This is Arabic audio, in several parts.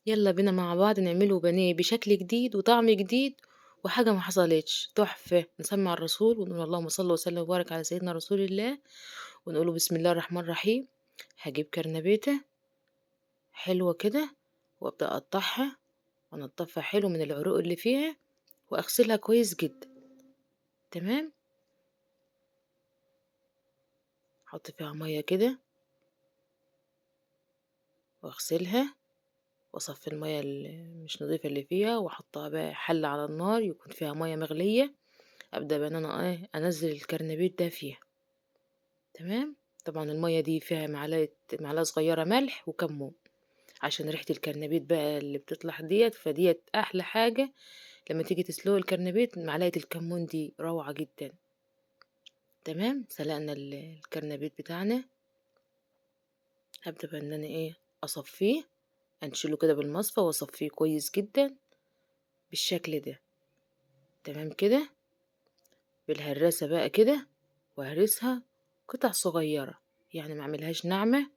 يلا بينا مع بعض نعمله بانيه بشكل جديد وطعم جديد وحاجة ما حصلتش تحفة. نسمع الرسول ونقول اللهم صل وسلم وبارك على سيدنا رسول الله، ونقوله بسم الله الرحمن الرحيم. هجيب كرنبيتة حلوة كده وابدأ اقطعها وانضفها حلو من العروق اللي فيها واغسلها كويس جدا. تمام. احط فيها مية كده واغسلها واصفي المية اللي مش نظيفة اللي فيها واحطها بقى حلة على النار يكون فيها مية مغلية. ابدأ بقى ان انا انزل الكرنبيت ده فيها. تمام. طبعا المية دي فيها معلقة صغيرة ملح وكمون عشان ريحة الكرنبيت بقى اللي بتطلع فديت احلى حاجة. لما تيجي تسلق الكرنبيت معلقة الكمون دي روعة جدا. تمام. سلقنا الكرنبيت بتاعنا. هبدأ بقى ان انا اصفيه، انشله كده بالمصفى واصفيه كويس جدا بالشكل ده. تمام كده. بالهراسة بقى كده وهرسها قطع صغيرة، يعني ما اعملهاش ناعمة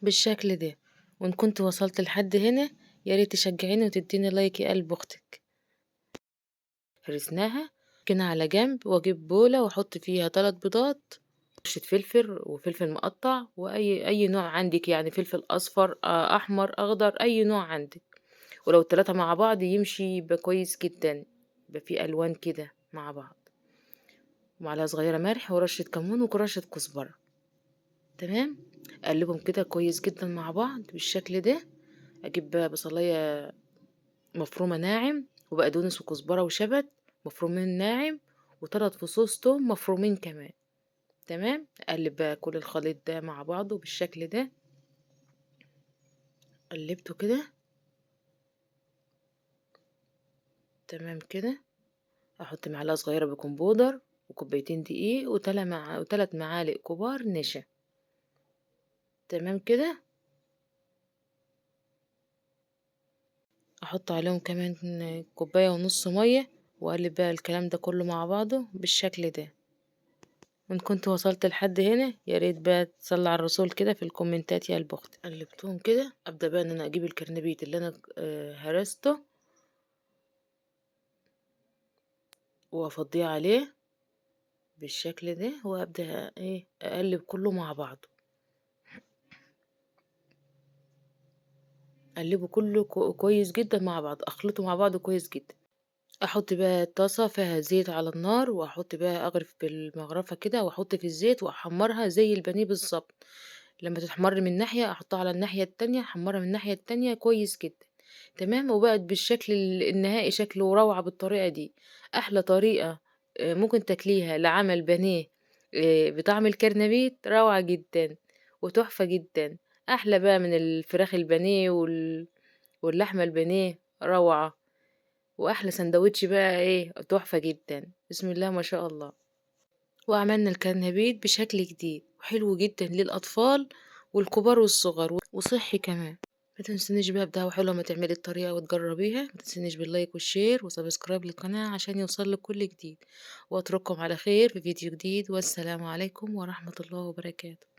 بالشكل ده. وان كنت وصلت لحد هنا يا ريت تشجعيني وتديني لايك يا قلب اختك. هرسناها كده على جنب واجيب بولة واحط فيها 3 بيضات، رشة فلفل وفلفل مقطع واي نوع عندك، يعني فلفل اصفر احمر اخضر اي نوع عندك. ولو التلاتة مع بعض يمشي يبقى كويس جدا، يبقى فيه الوان كده مع بعض. ومعلقة صغيرة ملح ورشة كمون ورشة كزبرة. تمام. اقلبهم كده كويس جدا مع بعض بالشكل ده. اجيب بقى بصلاية مفرومة ناعم وبقدونس وكزبرة وشبت مفرومين ناعم و3 فصوص توم مفرومين كمان. تمام. اقلب بقى كل الخليط ده مع بعضه بالشكل ده. قلبته كده. تمام كده. احط معلقة صغيرة بيكنج بودر وكوبايتين دقيق وتلات معالق كبار نشا. تمام كده. احط عليهم كمان كوباية ونص مية واقلب بقى الكلام ده كله مع بعضه بالشكل ده. وان كنت وصلت لحد هنا يا ريت بقى تصلي على الرسول كده في الكومنتات يا قلب اختي. قلبتهم كده. ابدا بقى ان انا اجيب الكرنبيت اللي انا هرسته وافضيه عليه بالشكل ده وابدا اقلب كله مع بعضه. اقلبه كله كويس جدا مع بعض، اخلطه مع بعض كويس جدا. احط بقى طاسه فيها زيت على النار واحط بقى اغرف بالمغرفه كده واحط في الزيت واحمرها زي البانيه بالظبط. لما تتحمر من ناحيه احطها على الناحيه التانية احمرها من الناحيه التانية كويس جدا. تمام. وبقت بالشكل النهائي شكله روعه بالطريقه دي. احلى طريقه ممكن تاكليها لعمل بانيه بطعم الكرنبيت روعه جدا وتحفه جدا. احلى بقى من الفراخ البانيه واللحمه البانيه روعه. واحلى سندوتش بقى تحفة جدا بسم الله ما شاء الله. وعملنا الكرنبيت بشكل جديد وحلو جدا للاطفال والكبار والصغار وصحي كمان. ما تنسنيش بقى بدعوة حلوة ما تعملي الطريقة وتجربيها. ما تنسنيش باللايك والشير وسبسكرايب للقناة عشان يوصلك كل جديد. واترككم على خير في فيديو جديد والسلام عليكم ورحمة الله وبركاته.